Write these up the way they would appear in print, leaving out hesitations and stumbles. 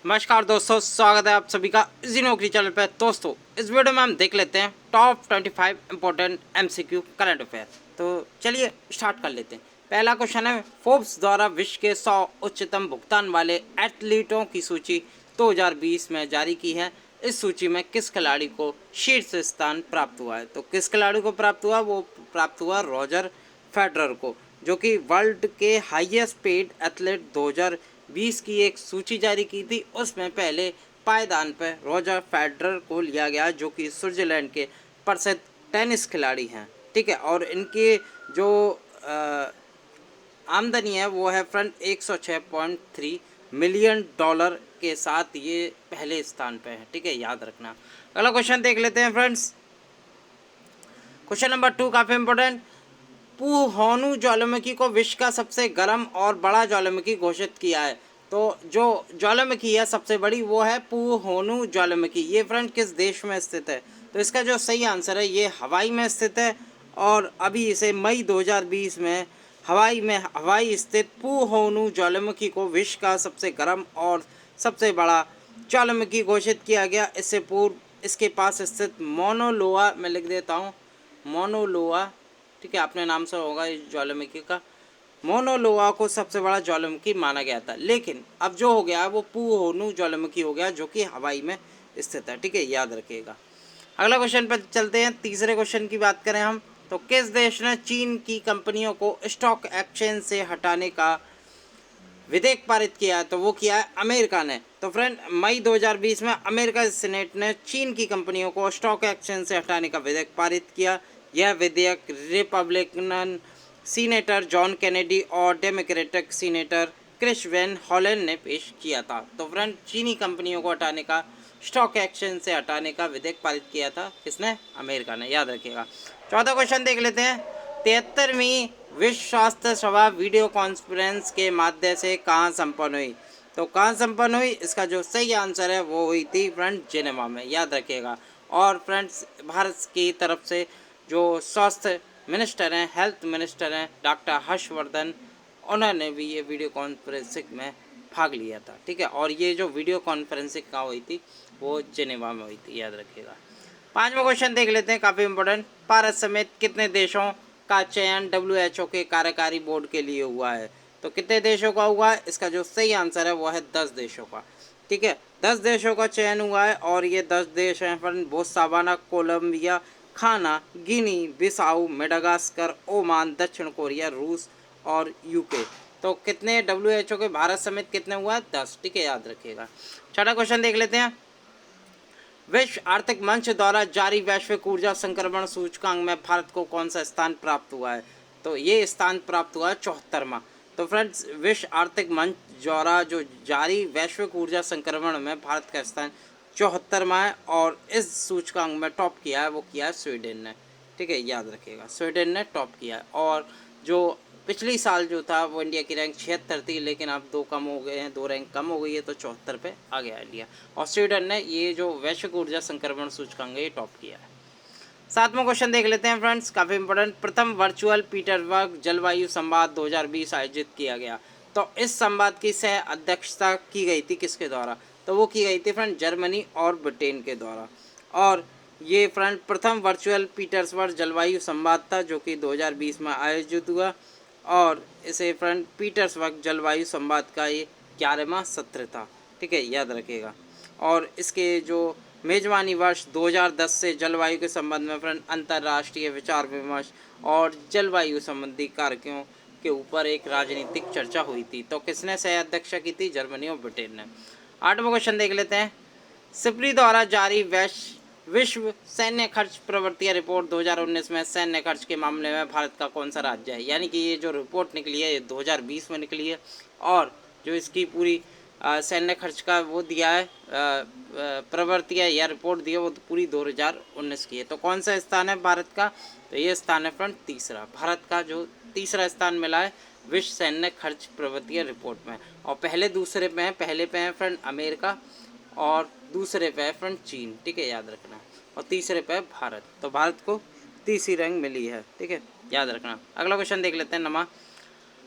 नमस्कार दोस्तों, स्वागत है आप सभी का इसी नौकरी चैनल पर। दोस्तों, इस वीडियो में हम देख लेते हैं top 25 important MCQ current affair. तो चलिए स्टार्ट कर लेते हैं। पहला क्वेश्चन है, फोर्ब्स द्वारा विश्व के 100 उच्चतम भुगतान वाले एथलीटों की सूची 2020 में जारी की है। इस सूची में किस खिलाड़ी को शीर्ष स्थान प्राप्त हुआ है? तो किस खिलाड़ी को प्राप्त हुआ? वो प्राप्त हुआ रॉजर फेडरर को, जो कि वर्ल्ड के हाईएस्ट पेड एथलीट 2020 की एक सूची जारी की थी। उसमें पहले पायदान पर रॉजर फेडरर को लिया गया, जो कि स्विट्जरलैंड के प्रसिद्ध टेनिस खिलाड़ी हैं। ठीक है, और इनके जो आमदनी है वो है फ्रेंड 106.3 मिलियन डॉलर के साथ ये पहले स्थान पे है। ठीक है, याद रखना। अगला क्वेश्चन देख लेते हैं फ्रेंड्स। क्वेश्चन नंबर 2 काफ़ी इंपॉर्टेंट। पुहोनु ज्वालामुखी को विश्व का सबसे गर्म और बड़ा ज्वालामुखी घोषित किया है। तो जो ज्वालामुखी है सबसे बड़ी, वो है पुहोनु ज्वालामुखी। ये फ्रेंड किस देश में स्थित है? तो इसका जो सही आंसर है, ये हवाई में स्थित है। और अभी इसे मई 2020 में हवाई स्थित पुहोनु ज्वालामुखी को विश्व का सबसे गर्म और सबसे बड़ा ज्वालामुखी घोषित किया गया। इससे पूर्व इसके पास स्थित मोनोलोआ, मैं लिख देता हूँ मोनोलोआ, ठीक है, आपने नाम सुना होगा इस ज्वालामुखी का। मोनोलोआ को सबसे बड़ा ज्वालामुखी माना गया था, लेकिन अब जो हो गया वो पुहोनु ज्वालामुखी हो गया, जो कि हवाई में स्थित है। ठीक है, याद रखिएगा। अगला क्वेश्चन पर चलते हैं। तीसरे क्वेश्चन की बात करें हम, तो किस देश ने चीन की कंपनियों को स्टॉक एक्सचेंज से हटाने का विधेयक पारित किया है? तो वो किया है अमेरिका ने। तो फ्रेंड, मई 2020 में अमेरिका सीनेट ने चीन की कंपनियों को स्टॉक एक्सचेंज से हटाने का विधेयक पारित किया। यह विधेयक रिपब्लिकन सीनेटर जॉन कैनेडी और डेमोक्रेटिक सीनेटर क्रिस वैन हॉलन ने पेश किया था। तो फ्रेंड, चीनी कंपनियों को हटाने का, स्टॉक एक्सचेंज से हटाने का विधेयक पारित किया था किसने? अमेरिका ने, याद रखिएगा। चौथा क्वेश्चन देख लेते हैं। 73वीं विश्व स्वास्थ्य सभा वीडियो कॉन्फ्रेंस के माध्यम से कहाँ संपन्न हुई? तो कहाँ संपन्न हुई? इसका जो सही आंसर है वो हुई थी फ्रेंड जिनेवा में, याद रखिएगा। और फ्रेंड्स, भारत की तरफ से जो स्वास्थ्य मिनिस्टर हैं, हेल्थ मिनिस्टर हैं, डॉक्टर हर्षवर्धन, उन्होंने भी ये वीडियो कॉन्फ्रेंसिंग में भाग लिया था। ठीक है, और ये जो वीडियो कॉन्फ्रेंसिंग कहाँ हुई थी? वो जिनेवा में हुई थी, याद रखिएगा। पांचवा क्वेश्चन देख लेते हैं, काफ़ी इंपॉर्टेंट। भारत समेत कितने देशों का चयन WHO के कार्यकारी बोर्ड के लिए हुआ है? तो कितने देशों का हुआ है? इसका जो सही आंसर है वो है 10 देशों का। ठीक है, 10 देशों का चयन हुआ है, और ये 10 देश हैं फ्रेंड, बोत्सवाना, कोलंबिया, घाना, गिनी बिसाऊ, मेडागास्कर, ओमान, दक्षिण कोरिया, रूस और यूके। तो कितने WHO के भारत समेत कितने हुआ है? 10। ठीक है, याद रखिएगा। छठा क्वेश्चन देख लेते हैं। विश्व आर्थिक मंच द्वारा जारी वैश्विक ऊर्जा संक्रमण सूचकांक में भारत को कौन सा स्थान प्राप्त हुआ है? तो ये स्थान प्राप्त हुआ है 74वां। तो फ्रेंड्स, विश्व आर्थिक मंच द्वारा जो जारी वैश्विक ऊर्जा संक्रमण में भारत का स्थान 74वां है, और इस सूचकांक में टॉप किया है, वो किया है स्वीडन ने। ठीक है, याद रखिएगा, स्वीडन ने टॉप किया है। और जो पिछली साल जो था वो इंडिया की रैंक 76 थी, लेकिन अब 2 कम हो गए हैं, 2 रैंक कम हो गई है, तो 74 पे आ गया इंडिया। और स्वीडन ने ये जो वैश्विक ऊर्जा संक्रमण सूचकांक है, ये टॉप किया है। सातवां क्वेश्चन देख लेते हैं फ्रेंड्स, काफ़ी इंपॉर्टेंट। प्रथम वर्चुअल पीटर्सबर्ग जलवायु संवाद 2020 आयोजित किया गया। तो इस संवाद की सह अध्यक्षता की गई थी किसके द्वारा? तो वो की गई थी फ्रेंड जर्मनी और ब्रिटेन के द्वारा। और ये फ्रेंड प्रथम वर्चुअल पीटर्सबर्ग जलवायु संवाद था, जो कि 2020 में आयोजित हुआ। और इसे फ्रेंड पीटर्सबर्ग जलवायु संवाद का ये 11वां सत्र था। ठीक है, याद रखिएगा। और इसके जो मेजबानी वर्ष 2010 से जलवायु के संबंध में फ्रेंड अंतर्राष्ट्रीय विचार विमर्श और जलवायु संबंधी कारकों के ऊपर एक राजनीतिक चर्चा हुई थी। तो किसने सह अध्यक्षता की थी? जर्मनी और ब्रिटेन ने। आठवां क्वेश्चन देख लेते हैं। सिप्री द्वारा जारी विश्व सैन्य खर्च प्रवृत्ति रिपोर्ट 2019 में सैन्य खर्च के मामले में भारत का कौन सा राज्य है? यानी कि ये जो रिपोर्ट निकली है, ये 2020 में निकली है, और जो इसकी पूरी सैन्य खर्च का वो दिया है, प्रवृत्ति है या रिपोर्ट दी है, वो पूरी 2019 की है। तो कौन सा स्थान है भारत का? तो ये स्थान है फ्रेंड तीसरा। भारत का जो तीसरा स्थान मिला है विश्व सैन्य खर्च प्रवृत्ति रिपोर्ट में। और पहले दूसरे पे हैं, पहले पे हैं फ्रेंड अमेरिका, और दूसरे पे है फ्रेंड चीन। ठीक है, याद रखना। और तीसरे पे है भारत। तो भारत को तीसरी रैंक मिली है। ठीक है, याद रखना। अगला क्वेश्चन देख लेते हैं।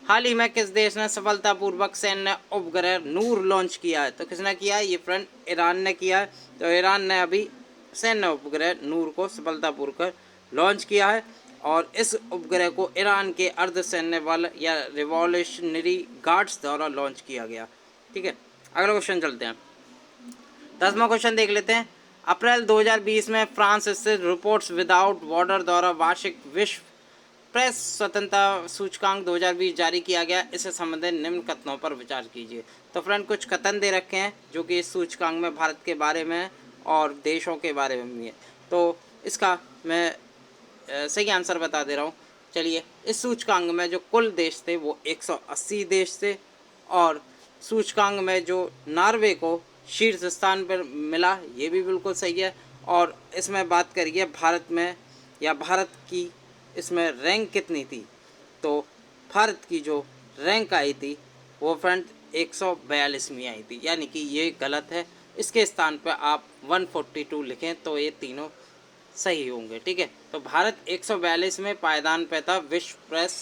हाल ही में किस देश ने सफलतापूर्वक सैन्य उपग्रह नूर लॉन्च किया है? तो किसने किया है? ये फ्रेंड ईरान ने किया है। तो ईरान ने अभी सैन्य उपग्रह नूर को सफलतापूर्वक लॉन्च किया है और इस उपग्रह को ईरान के अर्धसैन्य बल या रिवॉल्यूशनरी गार्ड्स द्वारा लॉन्च किया गया। ठीक है, अगला क्वेश्चन चलते हैं। 10वां क्वेश्चन देख लेते हैं। अप्रैल 2020 में फ्रांस स्थित रिपोर्ट्स विदाउट बॉर्डर द्वारा वार्षिक विश्व प्रेस स्वतंत्रता सूचकांक 2020 जारी किया गया। इससे संबंधित निम्न कथनों पर विचार कीजिए। तो फ्रेंड कुछ कथन दे रखे हैं जो कि इस सूचकांक में भारत के बारे में और देशों के बारे में भी है। तो इसका मैं सही आंसर बता दे रहा हूँ। चलिए, इस सूचकांक में जो कुल देश थे वो 180 देश थे और सूचकांक में जो नॉर्वे को शीर्ष स्थान पर मिला, ये भी बिल्कुल सही है। और इसमें बात करिए भारत में या भारत की इसमें रैंक कितनी थी, तो भारत की जो रैंक आई थी वो फ्रेंड 142वीं आई थी, यानी कि ये गलत है। इसके स्थान पर आप 142 लिखें तो ये तीनों सही होंगे। ठीक है, तो भारत 142 में पायदान पे था विश्व प्रेस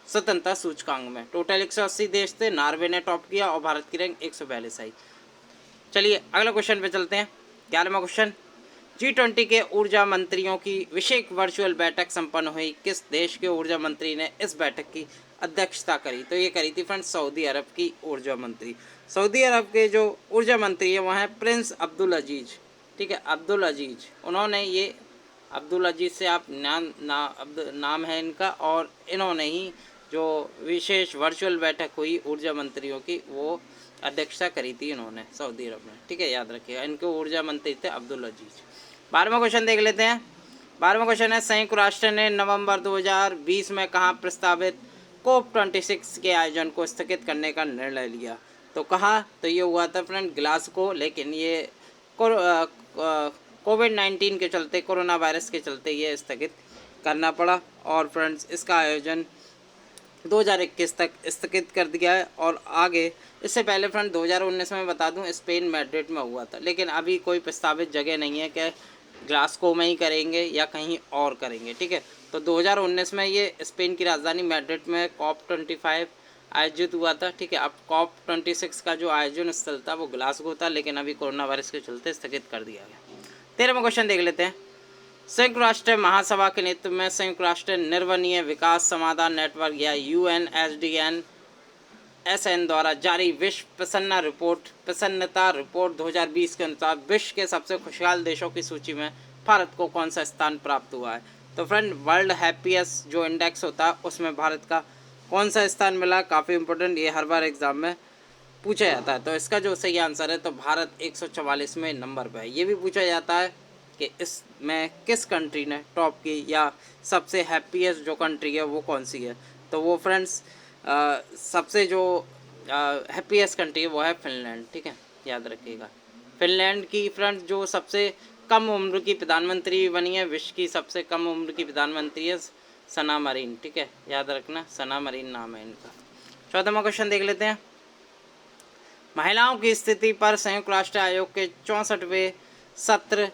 स्वतंत्रता सूचकांक में। टोटल 180 देश थे, नॉर्वे ने टॉप किया और भारत की रैंक 142 आई। चलिए अगला क्वेश्चन पे चलते हैं। 11वां क्वेश्चन, G20 के ऊर्जा मंत्रियों की विशेष वर्चुअल बैठक संपन्न हुई। किस देश के ऊर्जा मंत्री ने इस बैठक की अध्यक्षता करी? तो ये करी थी फ्रेंड सऊदी अरब की ऊर्जा मंत्री। सऊदी अरब के जो ऊर्जा मंत्री है वो हैं प्रिंस अब्दुल अजीज। ठीक है, अब्दुल अजीज, उन्होंने ये अब्दुल अजीज से आप नाम है इनका, और इन्होंने ही जो विशेष वर्चुअल बैठक हुई ऊर्जा मंत्रियों की वो अध्यक्षता करी थी इन्होंने सऊदी अरब में। ठीक है, याद रखिएगा, इनके ऊर्जा मंत्री थे अब्दुल अजीज। 12वां क्वेश्चन देख लेते हैं। 12वां क्वेश्चन है, संयुक्त राष्ट्र ने नवंबर 2020 में कहाँ प्रस्तावित COP26 के आयोजन को स्थगित करने का निर्णय लिया? तो कहाँ? तो ये हुआ था फ्रेंड ग्लासगो, लेकिन ये कोविड-19 के चलते, कोरोना वायरस के चलते ये स्थगित करना पड़ा और फ्रेंड्स इसका आयोजन 2021 तक स्थगित कर दिया है। और आगे इससे पहले फ्रेंड 2019 में बता दूं स्पेन मैड्रिड में हुआ था, लेकिन अभी कोई प्रस्तावित जगह नहीं है कि ग्लासगो में ही करेंगे या कहीं और करेंगे। ठीक है, तो 2019 में ये स्पेन की राजधानी मैड्रिड में COP25 आयोजित हुआ था। ठीक है, अब COP26 का जो आयोजन स्थल था वो ग्लासगो था, लेकिन अभी कोरोना वायरस के चलते स्थगित कर दिया गया। 13वां क्वेश्चन देख लेते हैं। संयुक्त राष्ट्र महासभा के नेतृत्व में संयुक्त राष्ट्र निर्वहनीय विकास समाधान नेटवर्क या UNSDN द्वारा जारी विश्व प्रसन्नता रिपोर्ट 2020 के अनुसार विश्व के सबसे खुशहाल देशों की सूची में भारत को कौन सा स्थान प्राप्त हुआ है? तो फ्रेंड वर्ल्ड हैप्पीएस्ट जो इंडेक्स होता है उसमें भारत का कौन सा स्थान मिला? काफ़ी इंपॉर्टेंट, ये हर बार एग्जाम में पूछा जाता है। तो इसका जो सही आंसर है तो भारत 144वें नंबर पर है। ये भी पूछा जाता है कि इसमें किस कंट्री ने टॉप की या सबसे हैप्पीएस्ट जो कंट्री है वो कौन सी है? तो वो फ्रेंड्स सबसे जो हैप्पीएस्ट कंट्री है वो है फिनलैंड। ठीक है, याद रखिएगा। फिनलैंड की फ्रेंड्स जो सबसे कम उम्र की प्रधानमंत्री बनी है, विश्व की सबसे कम उम्र की प्रधानमंत्री है सना मरीन। ठीक है, याद रखना, सना मरीन नाम है इनका। 14वां क्वेश्चन देख लेते हैं। महिलाओं की स्थिति पर संयुक्त राष्ट्र आयोग के 64वें सत्र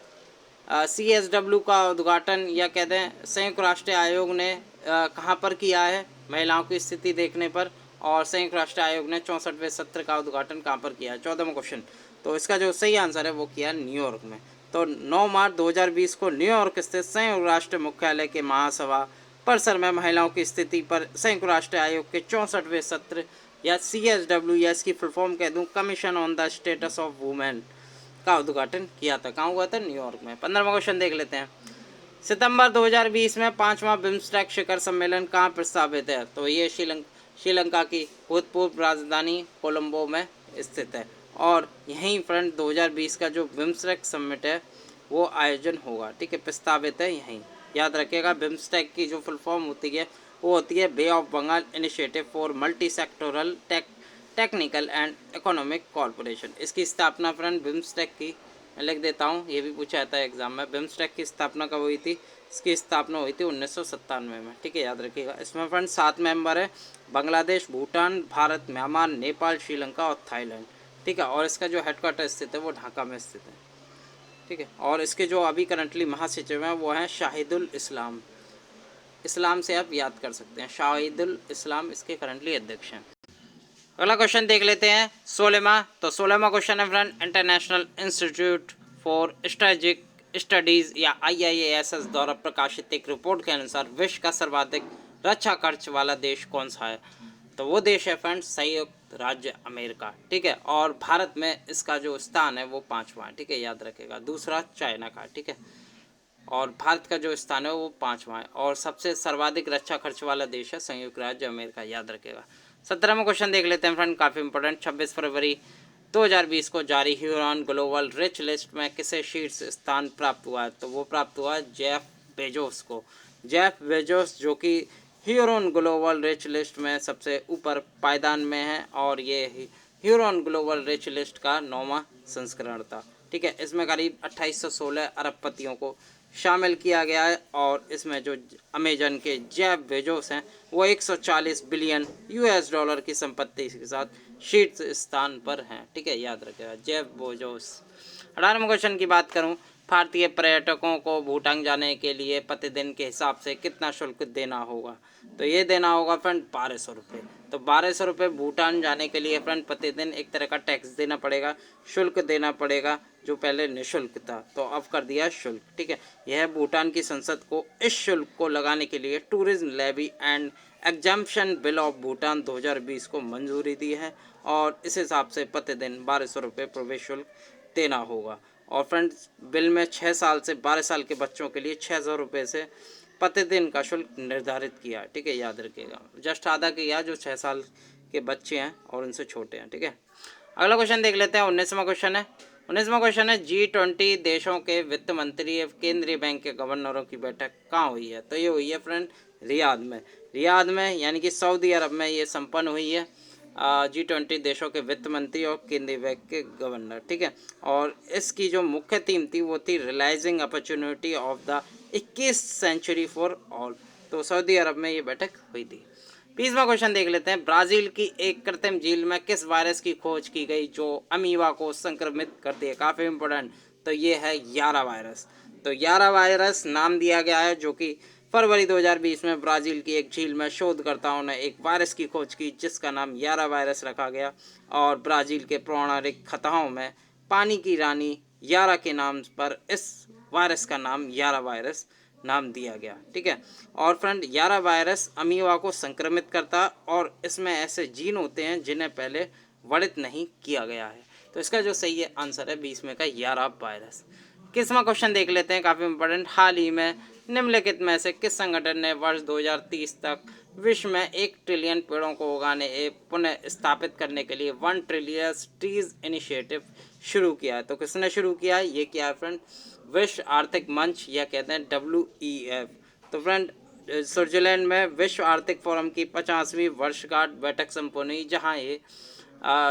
CSW का उद्घाटन या कहते हैं संयुक्त राष्ट्र आयोग ने कहाँ पर किया है महिलाओं की स्थिति देखने पर? और संयुक्त राष्ट्र आयोग ने 64वें सत्र का उद्घाटन कहाँ पर किया है? 14वां क्वेश्चन, तो इसका जो सही आंसर है वो किया है न्यूयॉर्क में। तो 9 मार्च 2020 को न्यूयॉर्क स्थित संयुक्त राष्ट्र मुख्यालय के महासभा परिसर में महिलाओं की स्थिति पर संयुक्त राष्ट्र आयोग के 64वें सत्र या CSW या इसकी फुल फॉर्म कह दूँ commission on the status of women का उद्घाटन किया था। कहाँ हुआ था? न्यूयॉर्क में। 15वां क्वेश्चन देख लेते हैं। सितंबर 2020 में 5वां बिम्स्टेक शिखर सम्मेलन कहाँ प्रस्तावित है? तो ये श्रीलंका की भूतपूर्व राजधानी कोलंबो में स्थित है और यहीं फ्रेंड 2020 का जो बिम्स्टेक समिट है वो आयोजन होगा। ठीक है, प्रस्तावित है यहीं, याद रखिएगा। बिम्स्टेक की जो फुल फॉर्म होती है वो होती है Bay of Bengal initiative for multi sectoral technical and economic corporation. इसकी स्थापना फ्रेंड बिम्स्टेक की लिख देता हूँ, ये भी पूछा जाता है एग्जाम में। बिम्स्टेक की स्थापना कब हुई थी? इसकी स्थापना हुई थी 1997 में। ठीक है, याद रखिएगा। इसमें फ्रेंड 7 मेंबर है, बांग्लादेश, भूटान, भारत, म्यांमार, नेपाल, श्रीलंका और थाईलैंड। ठीक है, और इसका जो हेडक्वार्टर स्थित है वो ढाका में स्थित है। ठीक है, और इसके जो अभी करंटली महासचिव हैं वो हैं शाहिदुल इस्लाम। इस्लाम से आप याद कर सकते हैं। शाहिदुल इस्लाम इसके करंटली अध्यक्ष हैं। अगला क्वेश्चन देख लेते हैं 16वां। तो 16वां क्वेश्चन है friend, international institute for strategic studies या IIASS द्वारा प्रकाशित एक रिपोर्ट के अनुसार विश्व का सर्वाधिक रक्षा खर्च वाला देश कौन सा है? तो वो देश है फ्रेंड्स संयुक्त राज्य अमेरिका, ठीक है। और भारत में इसका जो स्थान है वो 5वां है, ठीक है, याद रखेगा। दूसरा चाइना का, ठीक है, और भारत का जो स्थान है वो 5वां है। और सबसे सर्वाधिक रक्षा खर्च वाला देश है संयुक्त राज्य अमेरिका, याद रखेगा। 17वां क्वेश्चन देख लेते हैं फ्रेंड, काफ़ी इंपॉर्टेंट। 26 फरवरी 2020 को जारी ह्यूरॉन ग्लोबल रिच लिस्ट में किसे शीर्ष स्थान प्राप्त हुआ है? तो वो प्राप्त हुआ जेफ बेजोस को। जेफ बेजोस जो कि ह्यूरॉन ग्लोबल रिच लिस्ट में सबसे ऊपर पायदान में है, और ये ह्यूरॉन ग्लोबल रिच लिस्ट का 9वां संस्करण था, ठीक है। इसमें करीब 2816 अरबपतियों को शामिल किया गया है, और इसमें जो अमेजन के जेफ बेजोस हैं वो 140 बिलियन US डॉलर की संपत्ति के साथ शीर्ष स्थान पर हैं, ठीक है, याद रखेगा जेफ बेजोस। 18वें क्वेश्चन की बात करूं, भारतीय पर्यटकों को भूटान जाने के लिए प्रतिदिन के हिसाब से कितना शुल्क देना होगा? तो ये देना होगा फ्रेंड 1200 रुपये। तो 1200 रुपये भूटान जाने के लिए फ्रेंड प्रतिदिन एक तरह का टैक्स देना पड़ेगा, शुल्क देना पड़ेगा, जो पहले निःशुल्क था तो अब कर दिया शुल्क, ठीक है। यह भूटान की संसद को इस शुल्क को लगाने के लिए tourism levy and exemption bill of Bhutan 2020 को मंजूरी दी है, और इस हिसाब से प्रतिदिन 1200 रुपये प्रवेश शुल्क देना होगा। और फ्रेंड्स बिल में 6 साल से 12 साल के बच्चों के लिए 600 रुपये से प्रतिदिन का शुल्क निर्धारित किया, ठीक है, याद रखिएगा। जस्ट आधा किया जो 6 साल के बच्चे हैं और उनसे छोटे हैं, ठीक है। अगला क्वेश्चन देख लेते हैं, 19वां क्वेश्चन है। 19वां क्वेश्चन है, G20 देशों के वित्त मंत्री केंद्रीय बैंक के गवर्नरों की बैठक कहाँ हुई है? तो ये हुई है फ्रेंड रियाद में। रियाद में यानी कि सऊदी अरब में ये संपन्न हुई है। G20 देशों के वित्त मंत्री और केंद्रीय बैंक के गवर्नर, ठीक है। और इसकी जो मुख्य थीम थी वो थी रियलाइजिंग अपॉर्चुनिटी ऑफ द 21वीं सेंचुरी फॉर ऑल। तो सऊदी अरब में ये बैठक हुई थी। 20वां क्वेश्चन देख लेते हैं, ब्राज़ील की एक कृत्रिम झील में किस वायरस की खोज की गई जो अमीबा को संक्रमित करती है? काफ़ी इंपॉर्टेंट। तो ये है यारा वायरस। तो यारा वायरस नाम दिया गया है, जो कि फरवरी 2020 में ब्राज़ील की एक झील में शोधकर्ताओं ने एक वायरस की खोज की जिसका नाम यारा वायरस रखा गया, और ब्राज़ील के पौराणिक कथाओं में पानी की रानी यारा के नाम पर इस वायरस का नाम यारा वायरस नाम दिया गया, ठीक है। और फ्रेंड यारा वायरस अमीबा को संक्रमित करता, और इसमें ऐसे जीन होते हैं जिन्हें पहले वर्णित नहीं किया गया है। तो इसका जो सही है आंसर है 20 में का यारा वायरस। 21वां क्वेश्चन देख लेते हैं, काफ़ी इंपॉर्टेंट। हाल ही में निम्नलिखित में से किस संगठन ने वर्ष 2030 तक विश्व में 1 ट्रिलियन पेड़ों को उगाने एवं पुनः स्थापित करने के लिए 1 ट्रिलियन ट्रीज इनिशिएटिव शुरू किया है? तो किसने शुरू किया है? ये किया है फ्रेंड विश्व आर्थिक मंच, या कहते हैं WEF। तो फ्रेंड स्विट्जरलैंड में विश्व आर्थिक फोरम की 50वीं वर्षगांठ बैठक संपन्न हुई, जहाँ ये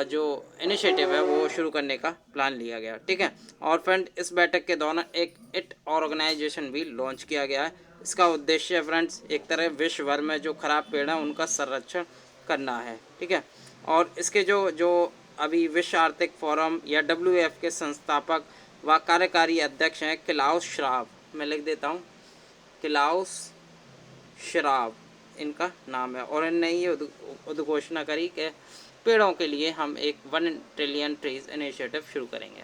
जो इनिशिएटिव है वो शुरू करने का प्लान लिया गया, ठीक है। और फ्रेंड इस बैठक के दौरान एक इट ऑर्गेनाइजेशन भी लॉन्च किया गया है। इसका उद्देश्य फ्रेंड्स एक तरह विश्व भर में जो खराब पेड़ हैं उनका संरक्षण करना है, ठीक है। और इसके जो जो अभी विश्व आर्थिक फोरम या WEF के संस्थापक व कार्यकारी अध्यक्ष हैं क्लाउस श्वाब। मैं लिख देता हूँ, क्लाउस श्वाब इनका नाम है, और इनने ये उद्घोषणा करी कि पेड़ों के लिए हम एक 1 ट्रिलियन ट्रीज इनिशिएटिव शुरू करेंगे।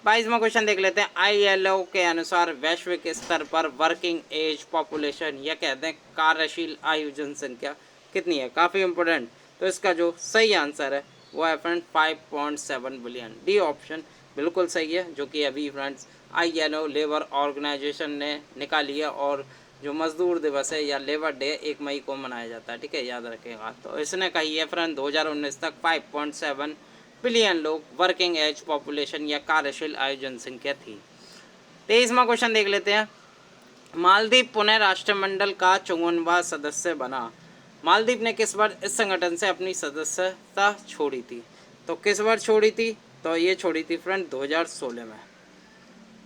22वां क्वेश्चन देख लेते हैं, ILO के अनुसार वैश्विक स्तर पर वर्किंग एज पॉपुलेशन, या कहते हैं कार्यशील आयु जनसंख्या कितनी है? काफ़ी इंपॉर्टेंट। तो इसका जो सही आंसर है वो है फ्रेंड 5.7 बिलियन। डी ऑप्शन बिल्कुल सही है, जो कि अभी फ्रेंड्स ILO लेबर ऑर्गेनाइजेशन ने निकाली है, और जो मजदूर दिवस है या लेबर डे 1 मई को मनाया जाता है, ठीक है, याद रखेगा। तो इसने कही है फ्रेंड 2019 तक 5.7 बिलियन लोग वर्किंग एज पॉपुलेशन या कार्यशील आयु जनसंख्या थी। 23वां क्वेश्चन देख लेते हैं, मालदीव पुनः राष्ट्रमंडल का 54वां सदस्य बना। मालदीव ने किस वर्ष इस संगठन से अपनी सदस्यता छोड़ी थी? तो किस वर्ष छोड़ी थी? तो ये छोड़ी थी फ्रेंड 2016 में।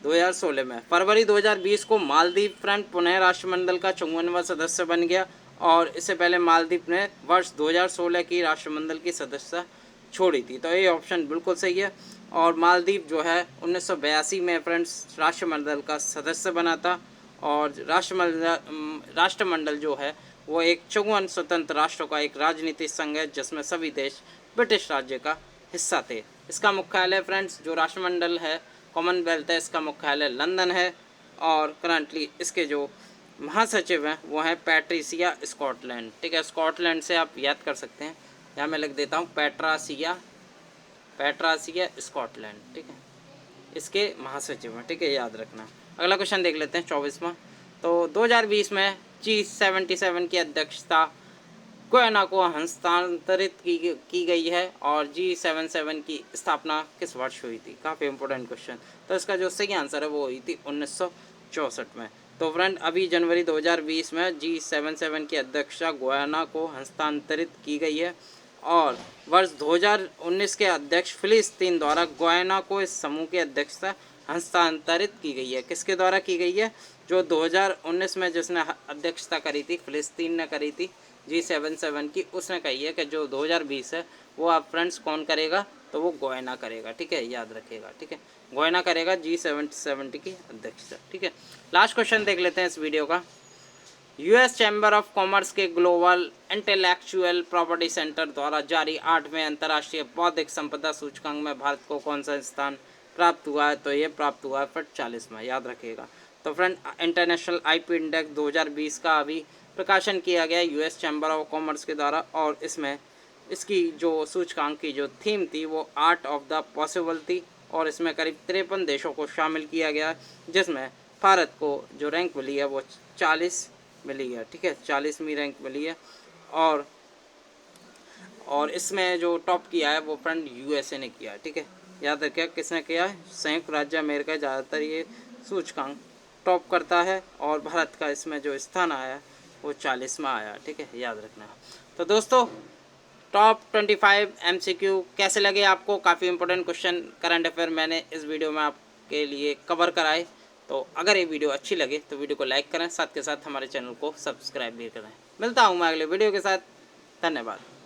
2016 में फरवरी 2020 को मालदीव फ्रेंड पुनः राष्ट्रमंडल का 54वां सदस्य बन गया, और इससे पहले मालदीव ने वर्ष 2016 की राष्ट्रमंडल की सदस्यता छोड़ी थी। तो ये ऑप्शन बिल्कुल सही है। और मालदीव जो है 1982 में फ्रेंड्स राष्ट्रमंडल का सदस्य बना था, और राष्ट्रमंडल जो है वो एक 54 स्वतंत्र राष्ट्रों का एक राजनीतिक संघ है जिसमें सभी देश ब्रिटिश राज्य का हिस्सा थे। इसका मुख्यालय फ्रेंड्स जो राष्ट्रमंडल है कॉमनवेल्थ है, इसका मुख्यालय लंदन है और करंटली इसके जो महासचिव हैं वो हैं पैट्रिसिया स्कॉटलैंड। ठीक है, स्कॉटलैंड से आप याद कर सकते हैं, यहाँ मैं लिख देता हूँ पैट्रासिया स्कॉटलैंड। ठीक है, इसके महासचिव हैं। ठीक है, याद रखना। अगला क्वेश्चन देख लेते हैं 24वां। तो 2020 में G77 की अध्यक्षता गुयाना को हस्तांतरित की गई है और G77 की स्थापना किस वर्ष हुई थी? काफ़ी इंपॉर्टेंट क्वेश्चन। तो इसका जो सही आंसर है वो हुई थी 1964 में। तो फ्रेंड अभी जनवरी 2020 में G77 की अध्यक्षता गुयाना को हस्तांतरित की गई है और वर्ष 2019 के अध्यक्ष फिलिस्तीन द्वारा गुयाना को इस समूह की अध्यक्षता हस्तांतरित की गई है। किसके द्वारा की गई है? जो 2019 में जिसने अध्यक्षता करी थी, फिलिस्तीन ने करी थी G77 की, उसने कही है कि जो 2020 है वो आप फ्रेंड्स कौन करेगा? तो वो गुयाना करेगा। ठीक है, याद रखिएगा। ठीक है, गुयाना करेगा G77 की अध्यक्षता। ठीक है, लास्ट क्वेश्चन देख लेते हैं इस वीडियो का। यूएस चैम्बर ऑफ कॉमर्स के ग्लोबल इंटेलेक्चुअल प्रॉपर्टी सेंटर द्वारा जारी 8वें अंतर्राष्ट्रीय बौद्धिक संपदा सूचकांक में भारत को कौन सा स्थान प्राप्त हुआ है? तो ये प्राप्त हुआ है फिर 40वां, याद रखिएगा। तो फ्रेंड इंटरनेशनल आईपी इंडेक्स 2020 का अभी प्रकाशन किया गया यूएस चैम्बर ऑफ कॉमर्स के द्वारा और इसमें इसकी जो सूचकांक की जो थीम थी वो आर्ट ऑफ द पॉसिबल थी और इसमें करीब 53 देशों को शामिल किया गया जिसमें भारत को जो रैंक मिली है वो 40 मिली है। ठीक है, 40वीं रैंक मिली है और इसमें जो टॉप किया है वो फ्रेंड यूएसए ने किया है। ठीक है, याद रखिए किसने किया है? संयुक्त राज्य अमेरिका ज़्यादातर ये सूचकांक टॉप करता है और भारत का इसमें जो स्थान आया है वो 40वां आया। ठीक है, याद रखना। तो दोस्तों टॉप 25 MCQ कैसे लगे आपको? काफ़ी इंपॉर्टेंट क्वेश्चन करंट अफेयर मैंने इस वीडियो में आपके लिए कवर कराए। तो अगर ये वीडियो अच्छी लगे तो वीडियो को लाइक करें, साथ के साथ हमारे चैनल को सब्सक्राइब भी करें। मिलता हूँ मैं अगले वीडियो के साथ। धन्यवाद।